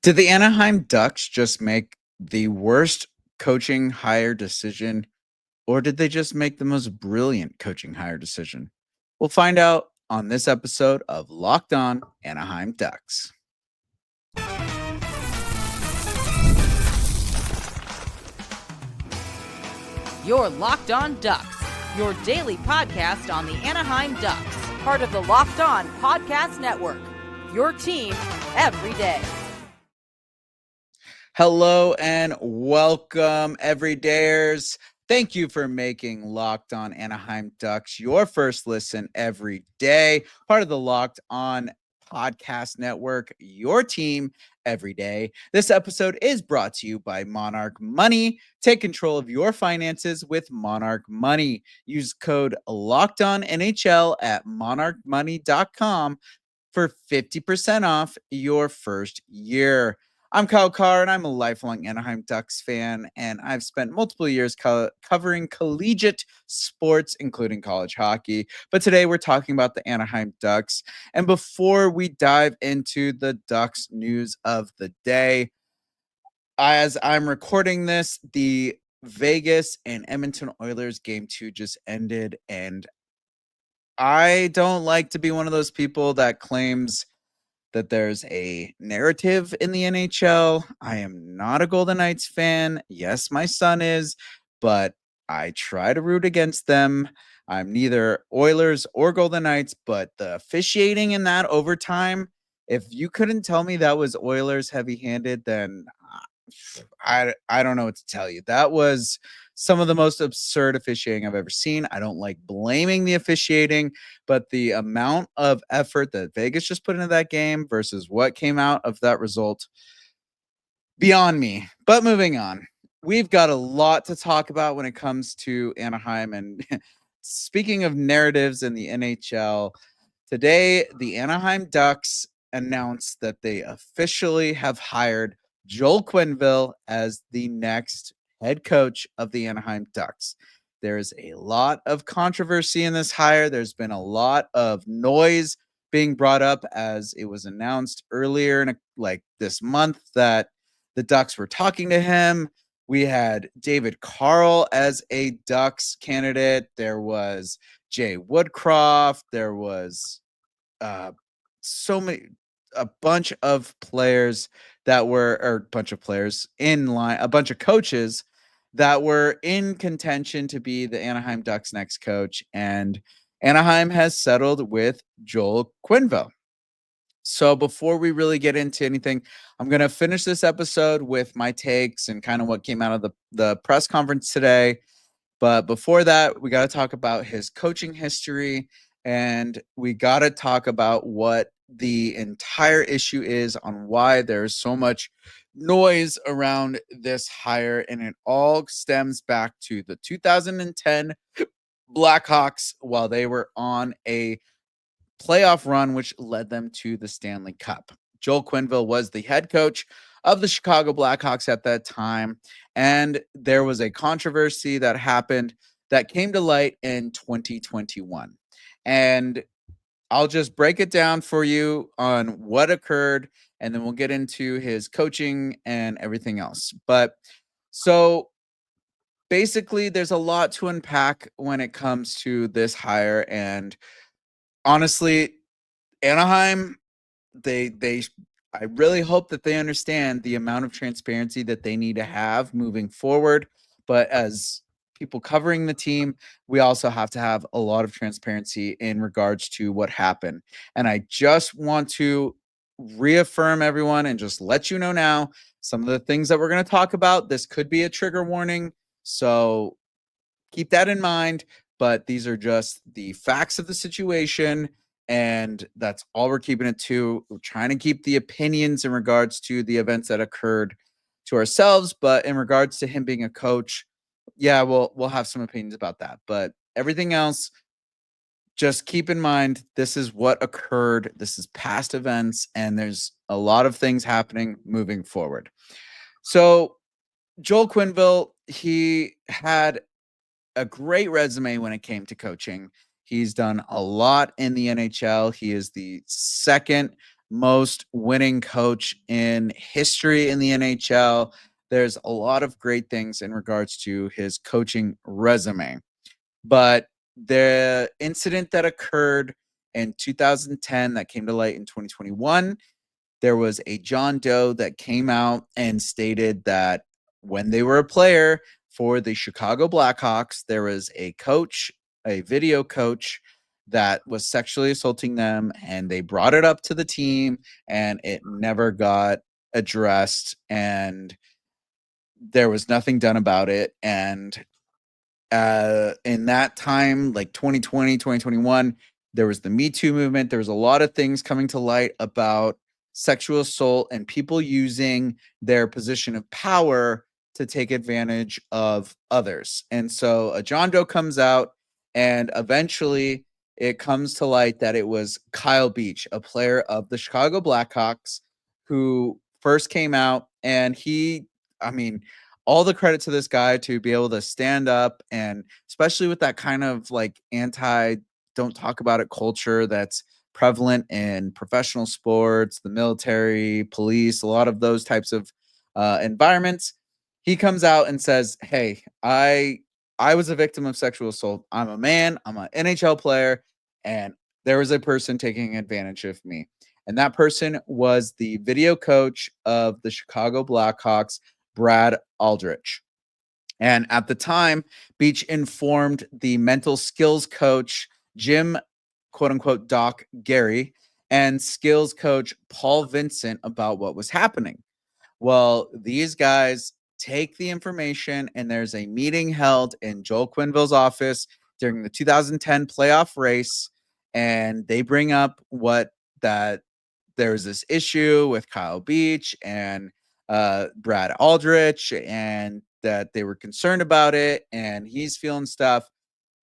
Did the Anaheim Ducks just make the worst coaching hire decision, or did they just make the most brilliant coaching hire decision? We'll find out on this episode of Locked On Anaheim Ducks. You're Locked On Ducks, your daily podcast on the Anaheim Ducks, part of the Locked On Podcast Network. Your team every day. Hello and welcome, everydayers. Thank you for making Locked On Anaheim Ducks your first listen every day, part of the Locked On Podcast Network, your team every day. This episode is brought to you by Monarch Money. Take control of your finances with Monarch Money. Use code LOCKEDONNHL at monarchmoney.com for 50% off your first year. I'm Kyle Carr, and I'm a lifelong Anaheim Ducks fan, and I've spent multiple years covering collegiate sports, including college hockey. But today we're talking about the Anaheim Ducks. And before we dive into the Ducks news of the day, as I'm recording this, the Vegas and Edmonton Oilers game 2 just ended, and I don't like to be one of those people that claims that there's a narrative in the NHL. I am not a Golden Knights fan. Yes, my son is, but I try to root against them. I'm neither Oilers or Golden Knights, but the officiating in that overtime, if you couldn't tell me that was Oilers heavy-handed, then I don't know what to tell you. That was some of the most absurd officiating I've ever seen. I don't like blaming the officiating, but the amount of effort that Vegas just put into that game versus what came out of that result, beyond me. But moving on, we've got a lot to talk about when it comes to Anaheim. And speaking of narratives in the NHL, today the Anaheim Ducks announced that they officially have hired Joel Quenneville as the next head coach of the Anaheim Ducks. There's a lot of controversy in this hire. There's been a lot of noise being brought up as it was announced earlier in this month that the Ducks were talking to him. We had David Carl as a Ducks candidate. There was Jay Woodcroft. There was a bunch of players in line, a bunch of coaches that were in contention to be the Anaheim Ducks next coach, and Anaheim has settled with Joel Quenneville. So before we really get into anything, I'm going to finish this episode with my takes and kind of what came out of the press conference today. But before that, we got to talk about his coaching history, and we got to talk about what the entire issue is on why there's so much noise around this hire. And it all stems back to the 2010 Blackhawks while they were on a playoff run, which led them to the Stanley Cup. Joel Quenneville was the head coach of the Chicago Blackhawks at that time. And there was a controversy that happened that came to light in 2021. And I'll just break it down for you on what occurred, and then we'll get into his coaching and everything else. But so basically, there's a lot to unpack when it comes to this hire. And honestly, Anaheim, they I really hope that they understand the amount of transparency that they need to have moving forward. But as people covering the team, we also have to have a lot of transparency in regards to what happened. And I just want to reaffirm everyone and just let you know now some of the things that we're going to talk about. This could be a trigger warning. So keep that in mind. But these are just the facts of the situation. And that's all we're keeping it to. We're trying to keep the opinions in regards to the events that occurred to ourselves. But in regards to him being a coach, yeah, we'll have some opinions about that. But everything else, just keep in mind, this is what occurred. This is past events, and there's a lot of things happening moving forward. So Joel Quenneville, he had a great resume when it came to coaching. He's done a lot in the NHL. He is the second most winning coach in history in the NHL. There's a lot of great things in regards to his coaching resume. But the incident that occurred in 2010 that came to light in 2021, there was a John Doe that came out and stated that when they were a player for the Chicago Blackhawks, there was a coach, a video coach that was sexually assaulting them, and they brought it up to the team and it never got addressed, and there was nothing done about it. And in that time, like 2020, 2021, there was the Me Too movement. There was a lot of things coming to light about sexual assault and people using their position of power to take advantage of others. And so a John Doe comes out, and eventually it comes to light that it was Kyle Beach, a player of the Chicago Blackhawks, who first came out, and I mean, all the credit to this guy to be able to stand up, and especially with that kind of like anti don't talk about it culture that's prevalent in professional sports, the military, police, a lot of those types of environments. He comes out and says, "Hey, I was a victim of sexual assault. I'm a man. I'm an NHL player, and there was a person taking advantage of me." And that person was the video coach of the Chicago Blackhawks, Brad Aldrich. And at the time, Beach informed the mental skills coach, Jim, quote unquote, Doc Gary, and skills coach, Paul Vincent, about what was happening. Well, these guys take the information, and there's a meeting held in Joel Quenneville's office during the 2010 playoff race. And they bring up that there's this issue with Kyle Beach and Brad Aldrich, and that they were concerned about it, and he's feeling stuff.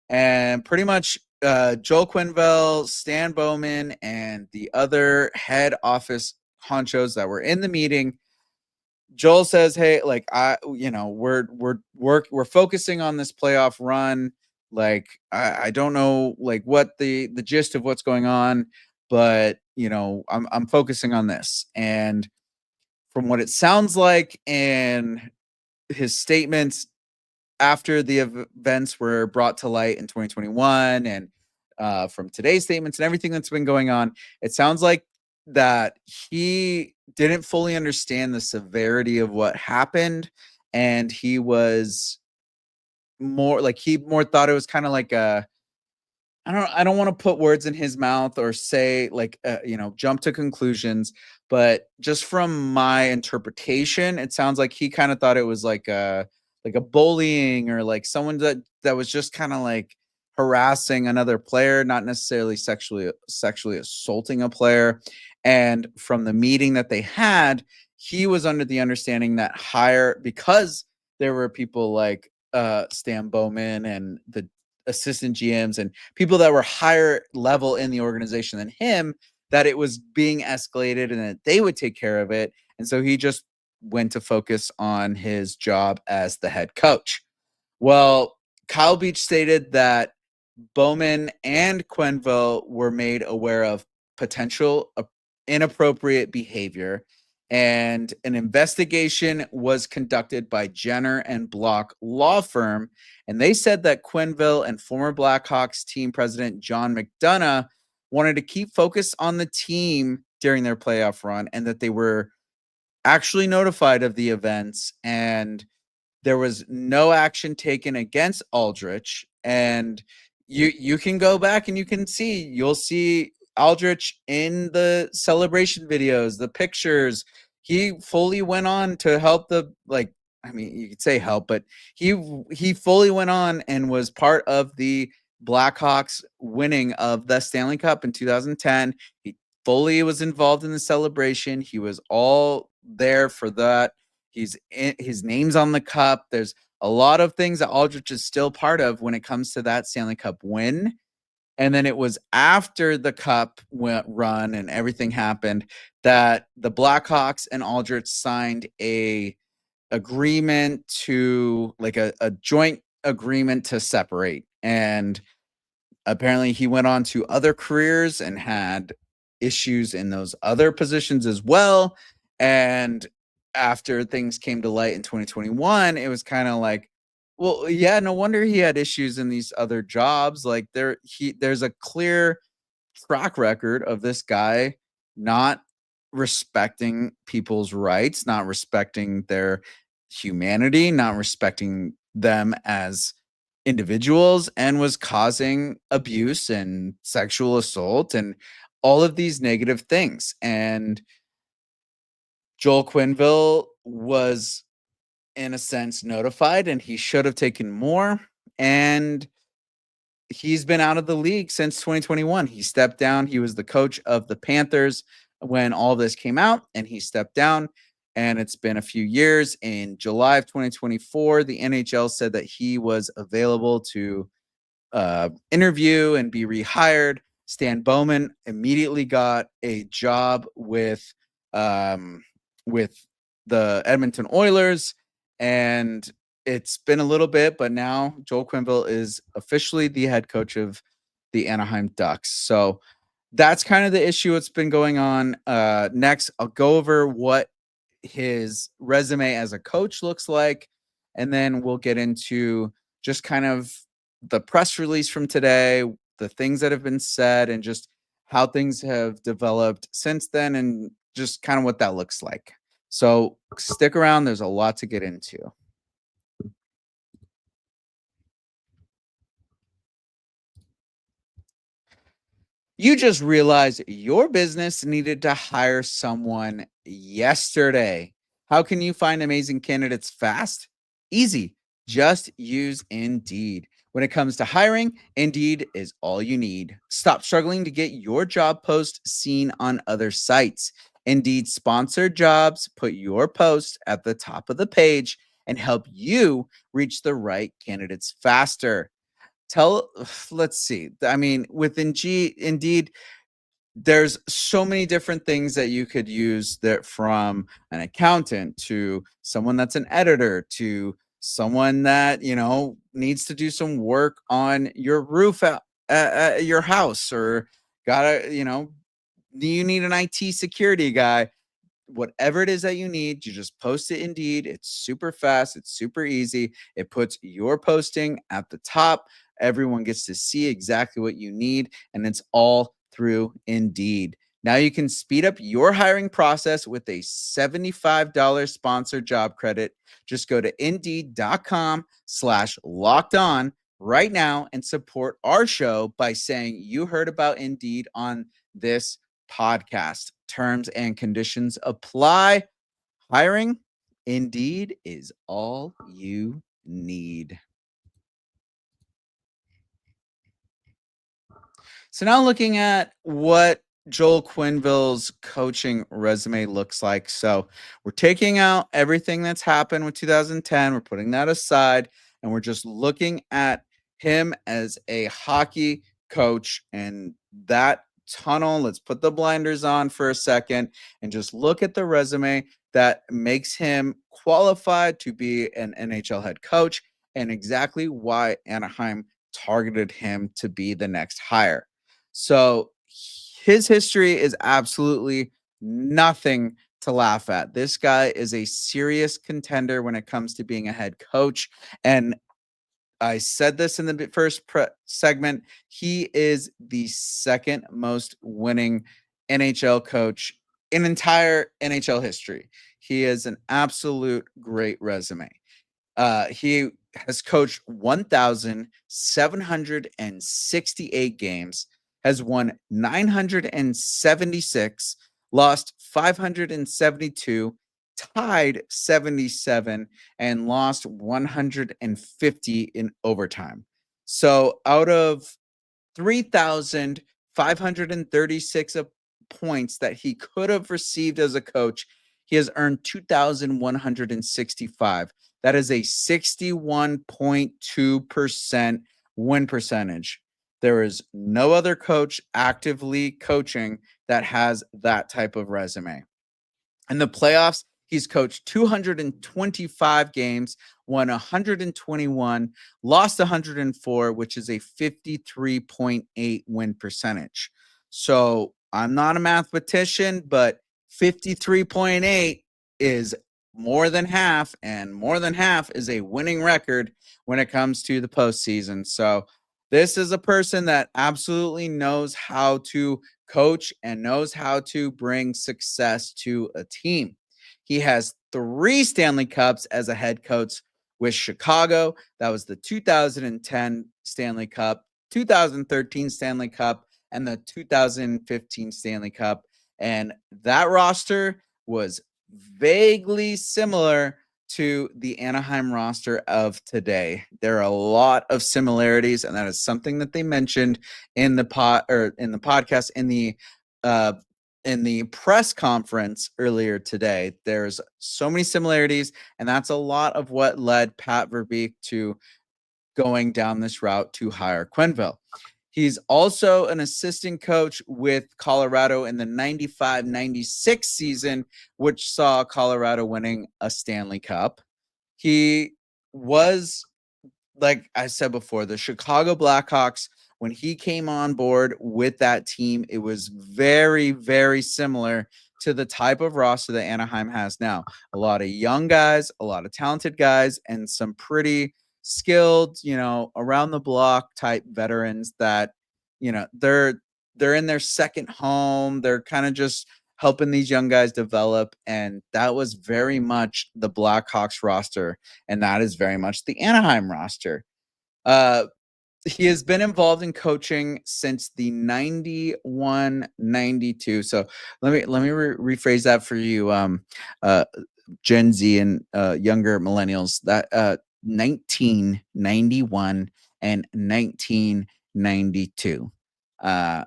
And pretty much Joel Quenneville, Stan Bowman, and the other head office honchos that were in the meeting, Joel says, "Hey, like we're focusing on this playoff run. Like I don't know like what the gist of what's going on, but I'm focusing on this." And from what it sounds like in his statements after the events were brought to light in 2021, and from today's statements and everything that's been going on, it sounds like that he didn't fully understand the severity of what happened, and he was he more thought it was kind of like a I don't want to put words in his mouth or say like jump to conclusions, but just from my interpretation, it sounds like he kind of thought it was like a bullying, or like someone that was just kind of like harassing another player, not necessarily sexually assaulting a player. And from the meeting that they had, he was under the understanding that higher, because there were people like Stan Bowman and the assistant GMs and people that were higher level in the organization than him, that it was being escalated and that they would take care of it. And so he just went to focus on his job as the head coach. Well, Kyle Beach stated that Bowman and Quenneville were made aware of potential inappropriate behavior, and an investigation was conducted by Jenner and Block law firm. And they said that Quenneville and former Blackhawks team president John McDonough wanted to keep focus on the team during their playoff run, and that they were actually notified of the events, and there was no action taken against Aldrich. And you can go back and you'll see Aldrich in the celebration videos, the pictures. He fully went on to help I mean, you could say help, but he fully went on and was part of the Blackhawks winning of the Stanley Cup in 2010. He fully was involved in the celebration. He was all there for that. His name's on the cup. There's a lot of things that Aldrich is still part of when it comes to that Stanley Cup win. And then it was after the cup went run and everything happened that the Blackhawks and Aldrich signed a agreement to like a joint agreement to separate. And apparently he went on to other careers and had issues in those other positions as well. And after things came to light in 2021, it was kind of like, well, yeah, no wonder he had issues in these other jobs. Like there's a clear track record of this guy not respecting people's rights, not respecting their humanity, not respecting them as individuals, and was causing abuse and sexual assault and all of these negative things. And Joel Quenneville was, in a sense, notified, and he should have taken more. And he's been out of the league since 2021. He stepped down. He was the coach of the Panthers when all this came out, and he stepped down. And it's been a few years. In July of 2024, the NHL said that he was available to interview and be rehired. Stan Bowman immediately got a job um, with the Edmonton Oilers, and it's been a little bit, but now Joel Quenneville is officially the head coach of the Anaheim Ducks. So that's kind of the issue that's been going on. Next, I'll go over what his resume as a coach looks like, and then we'll get into just kind of the press release from today, the things that have been said, and just how things have developed since then, and just kind of what that looks like. So stick around. There's a lot to get into. You just realized your business needed to hire someone yesterday. How can you find amazing candidates fast? Easy. Just use Indeed. When it comes to hiring, Indeed is all you need. Stop struggling to get your job post seen on other sites. Indeed sponsored jobs put your post at the top of the page and help you reach the right candidates faster. Tell Let's see. I mean, with Indeed, there's so many different things that you could use, that from an accountant to someone that's an editor to someone that, needs to do some work on your roof at your house, or gotta, do you need an IT security guy? Whatever it is that you need, you just post it Indeed. It's super fast, it's super easy. It puts your posting at the top. Everyone gets to see exactly what you need, and it's all through Indeed. Now you can speed up your hiring process with a $75 sponsored job credit. Just go to indeed.com/locked on right now and support our show by saying you heard about Indeed on this podcast. Terms and conditions apply. Hiring, Indeed, is all you need. So now looking at what Joel Quenneville's coaching resume looks like. So we're taking out everything that's happened with 2010. We're putting that aside, and we're just looking at him as a hockey coach and that tunnel. Let's put the blinders on for a second and just look at the resume that makes him qualified to be an NHL head coach, and exactly why Anaheim targeted him to be the next hire. So his history is absolutely nothing to laugh at. This guy is a serious contender when it comes to being a head coach. And I said this in the first segment. He is the second most winning NHL coach in entire NHL history. He is an absolute great resume. He has coached 1,768 games, has won 976, lost 572, tied 77, and lost 150 in overtime. So out of 3,536 points that he could have received as a coach, he has earned 2,165. That is a 61.2% win percentage. There is no other coach actively coaching that has that type of resume. In the playoffs, he's coached 225 games, won 121, lost 104, which is a 53.8 win percentage. So I'm not a mathematician, but 53.8 is more than half, and more than half is a winning record when it comes to the postseason. So this is a person that absolutely knows how to coach and knows how to bring success to a team. He has 3 Stanley Cups as a head coach with Chicago. That was the 2010 Stanley Cup, 2013 Stanley Cup, and the 2015 Stanley Cup. And that roster was vaguely similar to the Anaheim roster of today. There are a lot of similarities, and that is something that they mentioned in the podcast in the press conference earlier today. There's so many similarities, and that's a lot of what led Pat Verbeek to going down this route to hire Quenneville. He's also an assistant coach with Colorado in the 95-96 season, which saw Colorado winning a Stanley Cup. He was, like I said before, the Chicago Blackhawks. When he came on board with that team, it was very, very similar to the type of roster that Anaheim has now. A lot of young guys, a lot of talented guys, and some pretty skilled, around the block type veterans that, they're in their second home. They're kind of just helping these young guys develop. And that was very much the Blackhawks roster. And that is very much the Anaheim roster. He has been involved in coaching since the 91-92. So let me rephrase that for you, Gen Z and younger millennials. That 1991 and 1992. I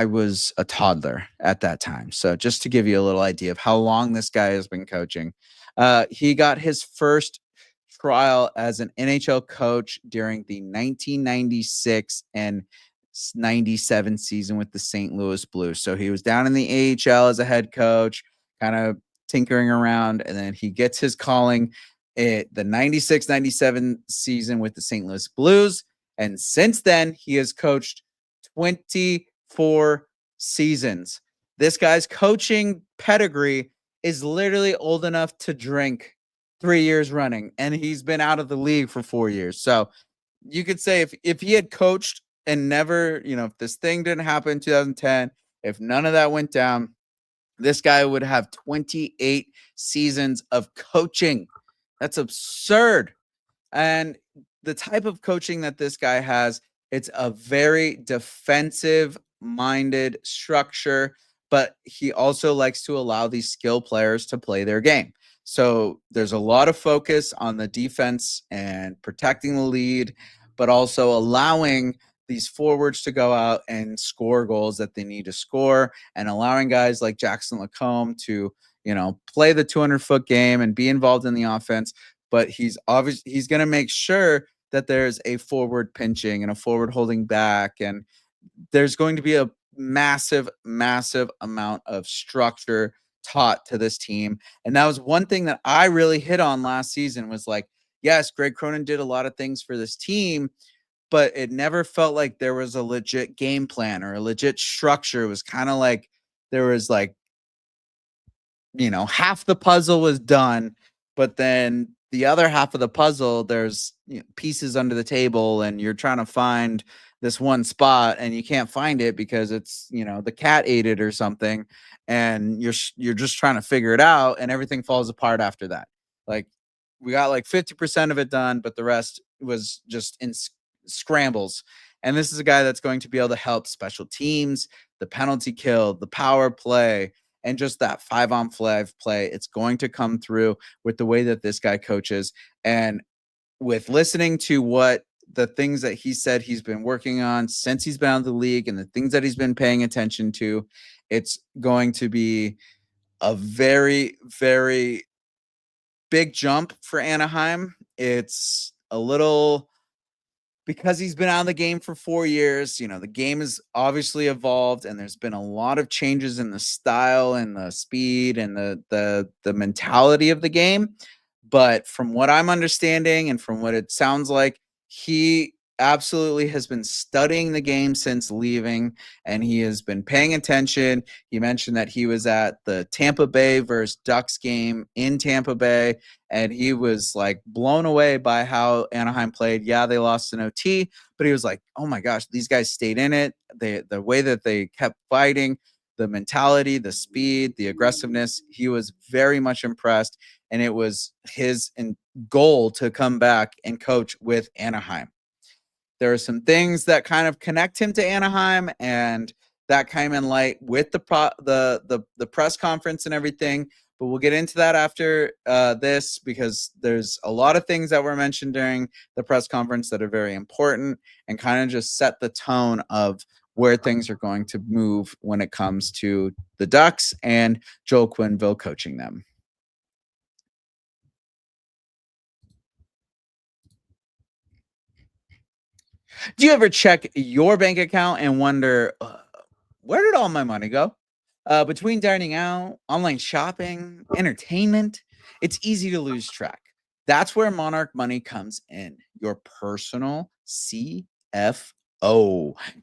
was a toddler at that time. So just to give you a little idea of how long this guy has been coaching, he got his first trial as an NHL coach during the 1996 and 97 season with the St. Louis Blues. So he was down in the AHL as a head coach, kind of tinkering around, and then he gets his calling at the 96-97 season with the St. Louis Blues. And since then, he has coached 24 seasons. This guy's coaching pedigree is literally old enough to drink 3 years running, and he's been out of the league for 4 years. So you could say if he had coached and never, if this thing didn't happen in 2010, if none of that went down, this guy would have 28 seasons of coaching. That's absurd. And the type of coaching that this guy has, it's a very defensive minded structure, but he also likes to allow these skill players to play their game. So there's a lot of focus on the defense and protecting the lead, but also allowing these forwards to go out and score goals that they need to score, and allowing guys like Jackson Lacombe to, play the 200-foot game and be involved in the offense. But he's going to make sure that there's a forward pinching and a forward holding back, and there's going to be a massive, massive amount of structure taught to this team. And that was one thing that I really hit on last season was like, yes, Greg Cronin did a lot of things for this team, but it never felt like there was a legit game plan or a legit structure. It was kind of like there was like, half the puzzle was done, but then the other half of the puzzle, there's pieces under the table, and you're trying to find this one spot and you can't find it because it's, the cat ate it or something. And you're just trying to figure it out, and everything falls apart after that. Like we got like 50% of it done, but the rest was just in scrambles. And this is a guy that's going to be able to help special teams, the penalty kill, the power play, and just that 5-on-5 play. It's going to come through with the way that this guy coaches. And with listening to what the things that he said he's been working on since he's been out of the league and the things that he's been paying attention to, it's going to be a very, very big jump for Anaheim. It's a little, because he's been out of the game for 4 years, the game has obviously evolved, and there's been a lot of changes in the style and the speed and the mentality of the game. But from what I'm understanding and from what it sounds like, he absolutely has been studying the game since leaving, and he has been paying attention. He mentioned that he was at the Tampa Bay versus Ducks game in Tampa Bay, and he was like blown away by how Anaheim played. Yeah, they lost in OT, but he was like, oh my gosh, these guys stayed in it. The way that they kept fighting, the mentality, the speed, the aggressiveness, he was very much impressed. And it was his goal to come back and coach with Anaheim. There are some things that kind of connect him to Anaheim, and that came in light with the press conference and everything. But we'll get into that after this, because there's a lot of things that were mentioned during the press conference that are very important and kind of just set the tone of where things are going to move when it comes to the Ducks and Joel Quenneville coaching them. Do you ever check your bank account and wonder, where did all my money go? Between dining out, online shopping, entertainment, it's easy to lose track. That's where Monarch Money comes in, your personal CFO,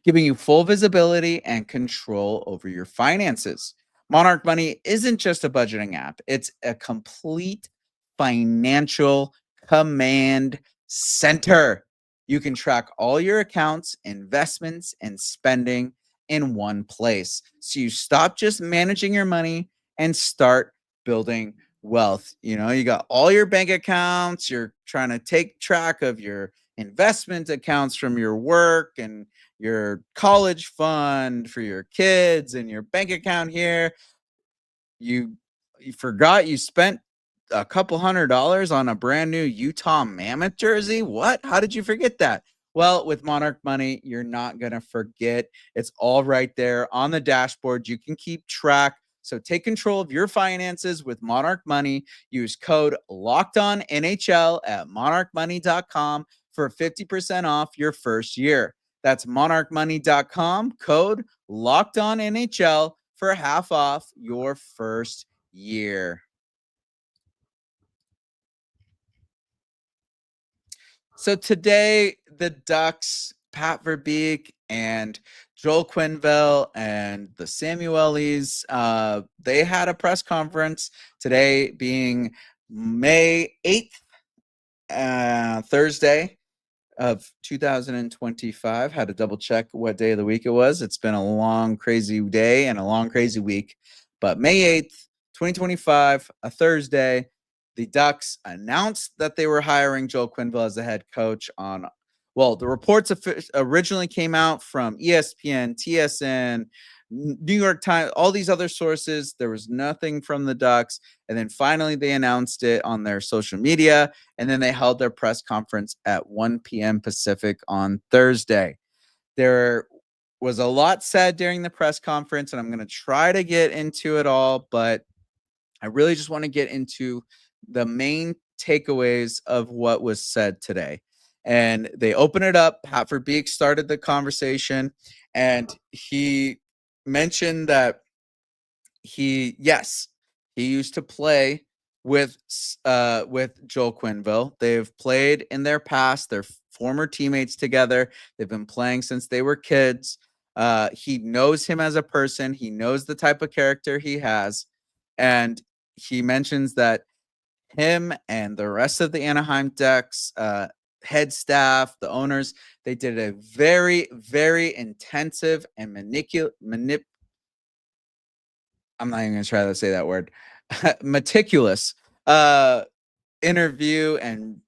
giving you full visibility and control over your finances. Monarch Money isn't just a budgeting app, it's a complete financial command center. You can track all your accounts, investments, and spending in one place. So you stop just managing your money and start building wealth. You know, you got all your bank accounts, you're trying to take track of your investment accounts from your work and your college fund for your kids and your bank account here. You forgot you spent a couple $100 on a brand new Utah Mammoth jersey. What? How did you forget that? Well, with Monarch Money, you're not going to forget. It's all right there on the dashboard. You can keep track. So take control of your finances with Monarch Money. Use code LOCKEDONNHL at monarchmoney.com for 50% off your first year. That's monarchmoney.com, code LOCKEDONNHL for half off your first year. So today, the Ducks, Pat Verbeek and Joel Quenneville and the Samuelis, they had a press conference today, being May 8th, Thursday of 2025. Had to double check what day of the week it was. It's been a long, crazy day and a long, crazy week. But May 8th, 2025, a Thursday, the Ducks announced that they were hiring Joel Quenneville as the head coach on, well, the reports originally came out from ESPN, TSN, New York Times, all these other sources. There was nothing from the Ducks. And then finally they announced it on their social media. And then they held their press conference at 1 p.m. Pacific on Thursday. There was a lot said during the press conference, and I'm going to try to get into it all, but I really just want to get into the main takeaways of what was said today. And they open it up. Pat Verbeek started the conversation, and he mentioned that he used to play with Joel Quenneville. They've played in their past. They're former teammates together. They've been playing since they were kids. He knows him as a person. He knows the type of character he has. And he mentions that him and the rest of the Anaheim Ducks, head staff, the owners, they did a very, very intensive and I'm not even going to try to say that word, meticulous interview and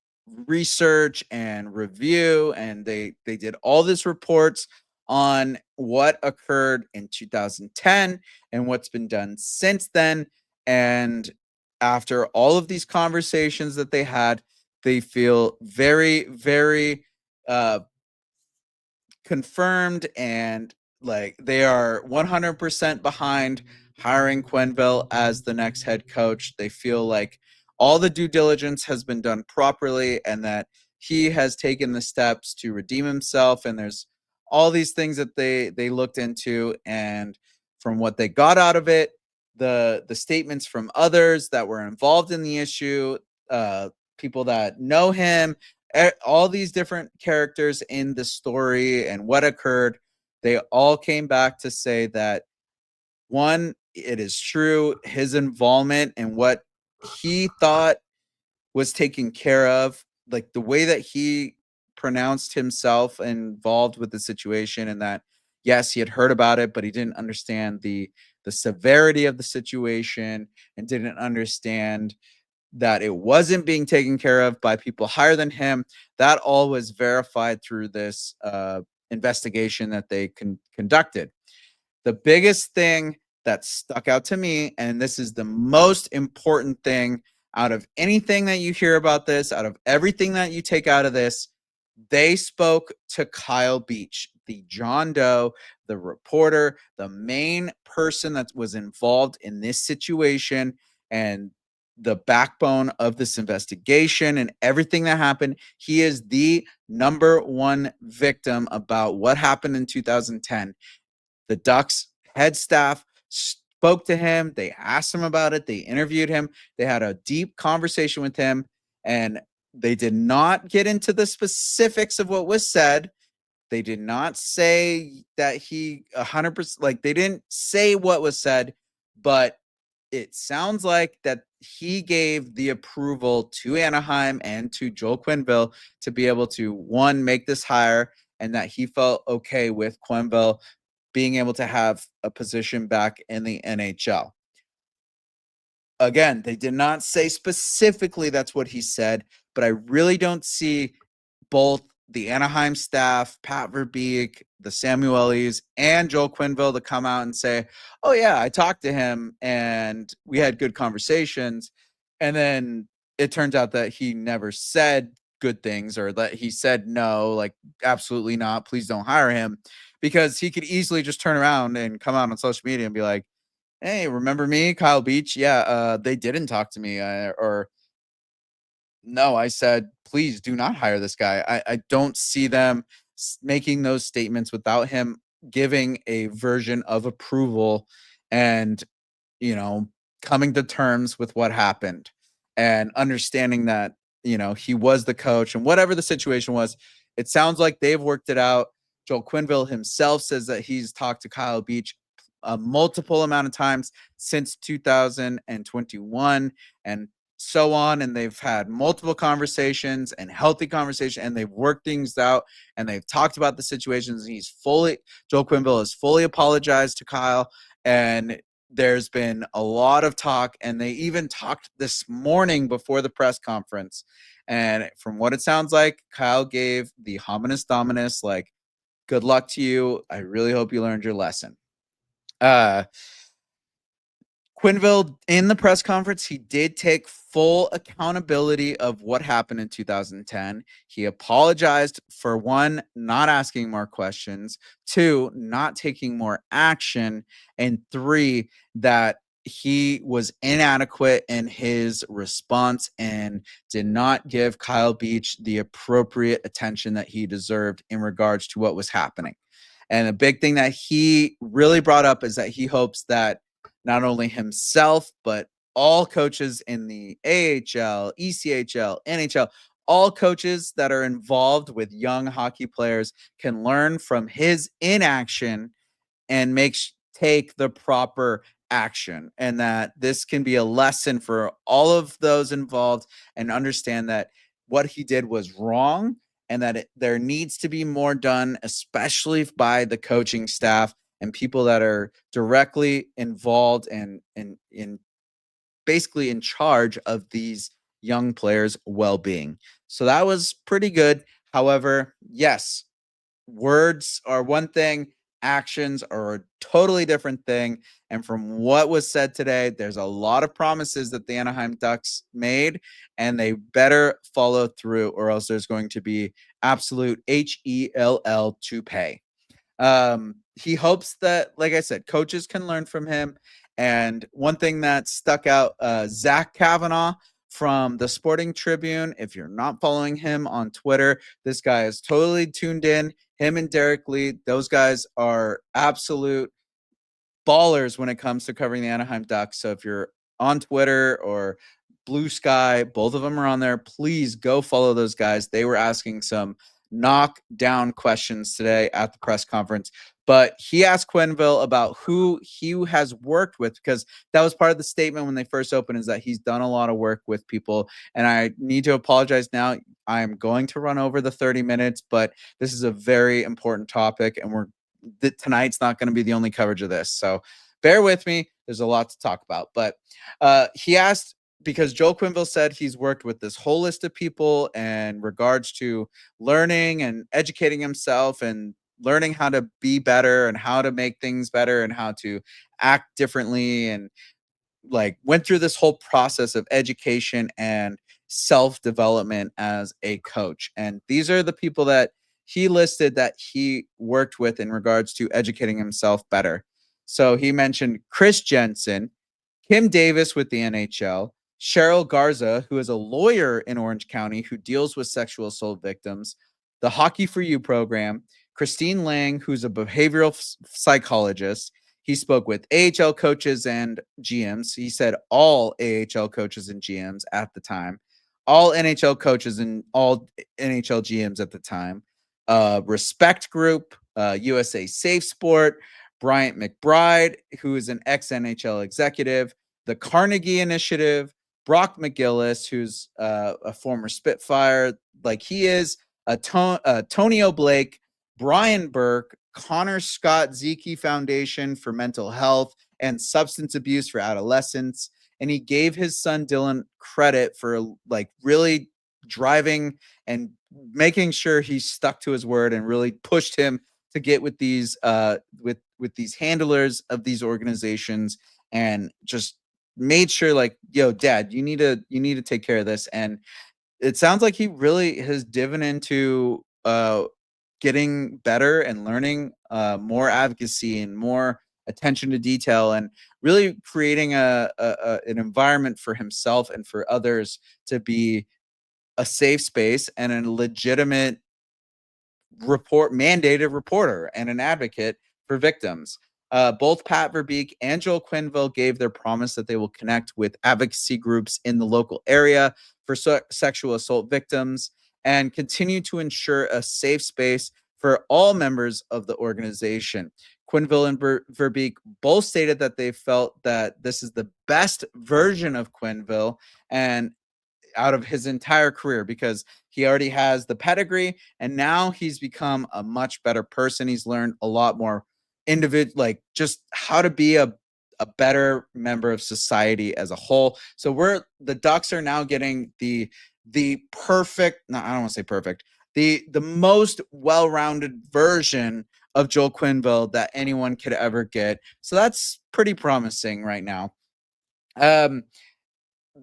research and review. And they did all this reports on what occurred in 2010 and what's been done since then. And after all of these conversations that they had, they feel very, very confirmed, and like they are 100% behind hiring Quenneville as the next head coach. They feel like all the due diligence has been done properly and that he has taken the steps to redeem himself. And there's all these things that they looked into, and from what they got out of it, the statements from others that were involved in the issue, people that know him, all these different characters in the story and what occurred, they all came back to say that, one, it is true, his involvement and what he thought was taken care of, like the way that he pronounced himself involved with the situation, and that yes, he had heard about it, but he didn't understand the severity of the situation and didn't understand that it wasn't being taken care of by people higher than him. That all was verified through this investigation that they conducted. The biggest thing that stuck out to me, and this is the most important thing out of anything that you hear about this, out of everything that you take out of this, they spoke to Kyle Beach, the John Doe, the reporter, the main person that was involved in this situation and the backbone of this investigation and everything that happened. He is the number one victim about what happened in 2010. The Ducks head staff spoke to him. They asked him about it. They interviewed him. They had a deep conversation with him, and they did not get into the specifics of what was said. They did not say that he 100%, like they didn't say what was said, but it sounds like that he gave the approval to Anaheim and to Joel Quenneville to be able to, one, make this hire, and that he felt okay with Quenneville being able to have a position back in the NHL. Again, they did not say specifically that's what he said, but I really don't see both the Anaheim staff, Pat Verbeek, the Samuelis, and Joel Quenneville to come out and say, oh, yeah, I talked to him and we had good conversations. And then it turns out that he never said good things, or that he said no, like, absolutely not, please don't hire him, because he could easily just turn around and come out on social media and be like, hey, remember me, Kyle Beach? Yeah, they didn't talk to me, or no, I said, please do not hire this guy. I don't see them making those statements without him giving a version of approval and, you know, coming to terms with what happened and understanding that, he was the coach and whatever the situation was, it sounds like they've worked it out. Joel Quenneville himself says that he's talked to Kyle Beach a multiple amount of times since 2021 and so on, and they've had multiple conversations and healthy conversation, and they've worked things out, and they've talked about the situations. And Joel Quenneville has fully apologized to Kyle, and there's been a lot of talk, and they even talked this morning before the press conference. And from what it sounds like, Kyle gave the hominis dominus, like, good luck to you. I really hope you learned your lesson. Quenneville, in the press conference, he did take full accountability of what happened in 2010. He apologized for, one, not asking more questions, two, not taking more action, and three, that he was inadequate in his response and did not give Kyle Beach the appropriate attention that he deserved in regards to what was happening. And a big thing that he really brought up is that he hopes that not only himself, but all coaches in the AHL, ECHL, NHL, all coaches that are involved with young hockey players can learn from his inaction and take the proper action, and that this can be a lesson for all of those involved, and understand that what he did was wrong, and that there needs to be more done, especially by the coaching staff and people that are directly involved and in basically in charge of these young players' well-being. So that was pretty good. However, yes, words are one thing, actions are a totally different thing. And from what was said today, there's a lot of promises that the Anaheim Ducks made, and they better follow through, or else there's going to be absolute HELL to pay. He hopes that, like I said, coaches can learn from him. And one thing that stuck out, Zach Kavanaugh from the Sporting Tribune, if you're not following him on Twitter, this guy is totally tuned in. Him and Derek Lee, those guys are absolute ballers when it comes to covering the Anaheim Ducks. So if you're on Twitter or Blue Sky. Both of them are on there. Please go follow those guys. They were asking some knockdown questions today at the press conference. But he asked Quenneville about who he has worked with, because that was part of the statement when they first opened, is that he's done a lot of work with people. And I need to apologize now. I'm going to run over the 30 minutes, but this is a very important topic, and tonight's not going to be the only coverage of this. So bear with me. There's a lot to talk about. But he asked, because Joel Quenneville said he's worked with this whole list of people in regards to learning and educating himself and learning how to be better and how to make things better and how to act differently, and like went through this whole process of education and self-development as a coach. And these are the people that he listed that he worked with in regards to educating himself better. So he mentioned Chris Jensen, Kim Davis with the NHL, Cheryl Garza, who is a lawyer in Orange County who deals with sexual assault victims, the Hockey for You program, Christine Lang, who's a behavioral psychologist. He spoke with AHL coaches and GMs. He said all AHL coaches and GMs at the time, all NHL coaches and all NHL GMs at the time, Respect Group, USA Safe Sport, Bryant McBride, who is an ex-NHL executive, the Carnegie Initiative, Brock McGillis, who's a former Spitfire, like he is, Tonio Blake, Brian Burke, Connor Scott Zeke Foundation for Mental Health and Substance Abuse for Adolescents. And he gave his son Dylan credit for like really driving and making sure he stuck to his word and really pushed him to get with these with these handlers of these organizations, and just made sure, like, yo, dad, you need to take care of this. And it sounds like he really has dived into getting better and learning more advocacy and more attention to detail, and really creating an environment for himself and for others to be a safe space and a legitimate mandated reporter and an advocate for victims. Both Pat Verbeek and Joel Quenneville gave their promise that they will connect with advocacy groups in the local area for sexual assault victims and continue to ensure a safe space for all members of the organization. Quenneville and Verbeek both stated that they felt that this is the best version of Quenneville and out of his entire career, because he already has the pedigree and now he's become a much better person. He's learned a lot more like just how to be a better member of society as a whole. So the Ducks are now getting the perfect, no, I don't want to say perfect, the most well-rounded version of Joel Quenneville that anyone could ever get. So that's pretty promising right now. With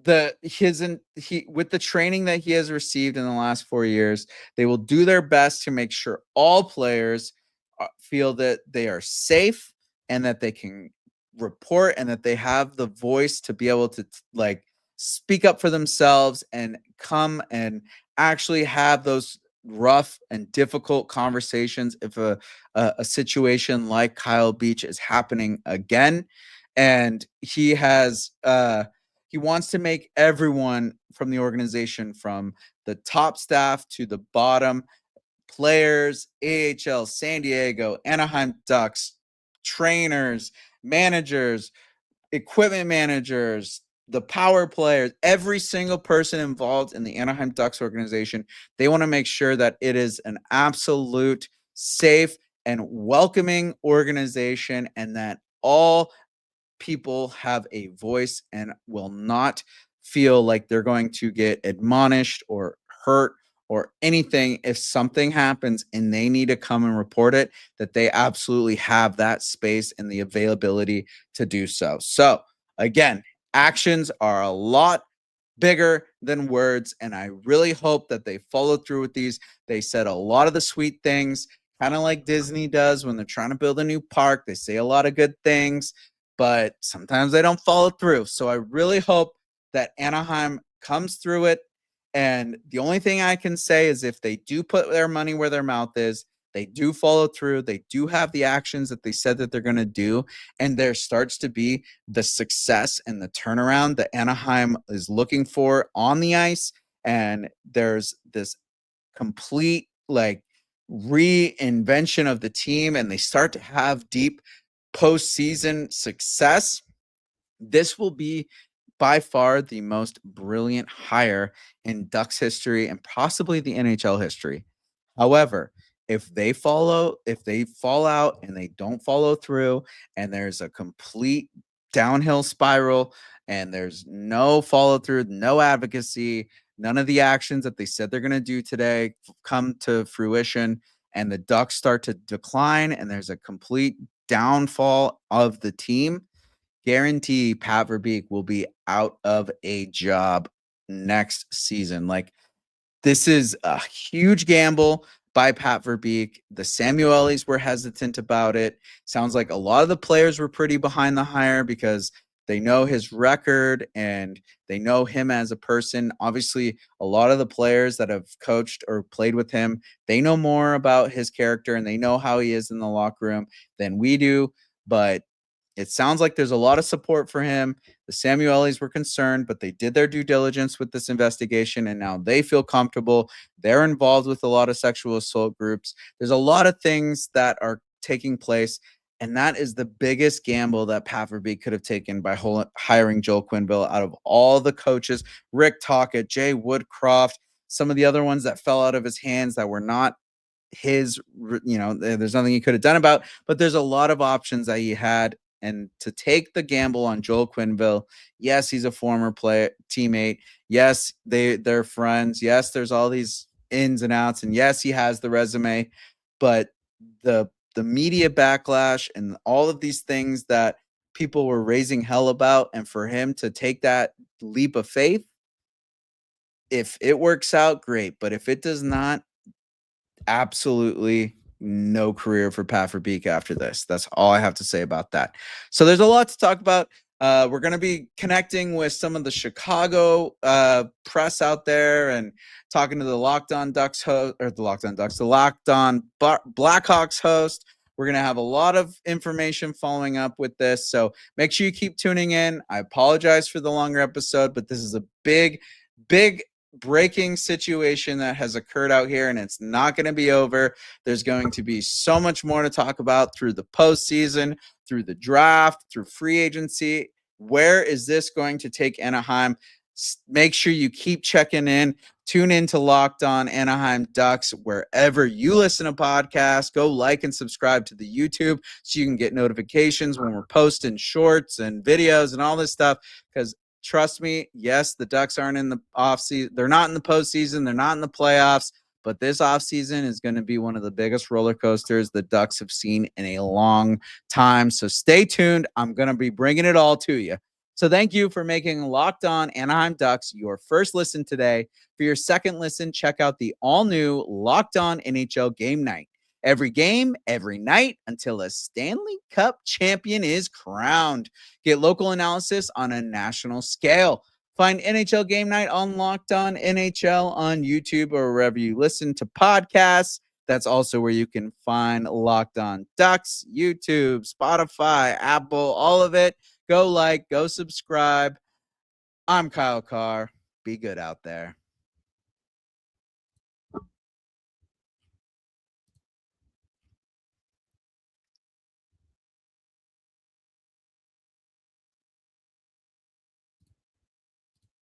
the training that he has received in the last 4 years, they will do their best to make sure all players feel that they are safe and that they can report and that they have the voice to be able to like speak up for themselves and come and actually have those rough and difficult conversations if a situation like Kyle Beach is happening again. And he wants to make everyone from the organization, from the top staff to the bottom, players, AHL, San Diego, Anaheim Ducks, trainers, managers, equipment managers, the power players, every single person involved in the Anaheim Ducks organization, they want to make sure that it is an absolute safe and welcoming organization, and that all people have a voice and will not feel like they're going to get admonished or hurt or anything if something happens and they need to come and report it, that they absolutely have that space and the availability to do so. So again, actions are a lot bigger than words, and I really hope that they follow through with these. They said a lot of the sweet things, kind of like Disney does when they're trying to build a new park. They say a lot of good things, but sometimes they don't follow through. So I really hope that Anaheim comes through it. And the only thing I can say is if they do put their money where their mouth is, They do follow through. They do have the actions that they said that they're going to do. And there starts to be the success and the turnaround that Anaheim is looking for on the ice. And there's this complete reinvention of the team, and they start to have deep postseason success. This will be by far the most brilliant hire in Ducks history and possibly the NHL history. However, if they fall out and they don't follow through, and there's a complete downhill spiral, and there's no follow through, no advocacy, none of the actions that they said they're going to do today come to fruition, and the Ducks start to decline, and there's a complete downfall of the team, guarantee Pat Verbeek will be out of a job next season. This is a huge gamble by Pat Verbeek. The Samuelis were hesitant about it. Sounds like a lot of the players were pretty behind the hire because they know his record and they know him as a person. Obviously, a lot of the players that have coached or played with him, they know more about his character and they know how he is in the locker room than we do. But it sounds like there's a lot of support for him. The Samuelis were concerned, but they did their due diligence with this investigation, and now they feel comfortable. They're involved with a lot of sexual assault groups. There's a lot of things that are taking place, and that is the biggest gamble that Pat Verbeek could have taken by hiring Joel Quenneville out of all the coaches, Rick Tocchet, Jay Woodcroft, some of the other ones that fell out of his hands that were not his, there's nothing he could have done about, but there's a lot of options that he had. And to take the gamble on Joel Quenneville, yes, he's a former teammate. Yes, they're friends. Yes, there's all these ins and outs, and yes, he has the resume, but the media backlash and all of these things that people were raising hell about, and for him to take that leap of faith, if it works out, great. But if it does not, absolutely no career for Pat Verbeek after this. That's all I have to say about that. So there's a lot to talk about. We're going to be connecting with some of the Chicago press out there and talking to the Locked On Ducks host, or the Locked On Ducks, the Locked On Blackhawks host. We're going to have a lot of information following up with this. So make sure you keep tuning in. I apologize for the longer episode, but this is a big breaking situation that has occurred out here, and it's not going to be over. There's going to be so much more to talk about through the postseason, through the draft, through free agency. Where is this going to take Anaheim? Make sure you keep checking in. Tune in to Locked On Anaheim Ducks wherever you listen to podcasts. Go like and subscribe to the YouTube so you can get notifications when we're posting shorts and videos and all this stuff, because trust me, yes, the Ducks aren't in the offseason. They're not in the postseason. They're not in the playoffs. But this offseason is going to be one of the biggest roller coasters the Ducks have seen in a long time. So stay tuned. I'm going to be bringing it all to you. So thank you for making Locked On Anaheim Ducks your first listen today. For your second listen, check out the all-new Locked On NHL Game Night. Every game, every night, until a Stanley Cup champion is crowned. Get local analysis on a national scale. Find NHL Game Night on Locked On NHL on YouTube or wherever you listen to podcasts. That's also where you can find Locked On Ducks, YouTube, Spotify, Apple, all of it. Go like, go subscribe. I'm Kyle Carr. Be good out there.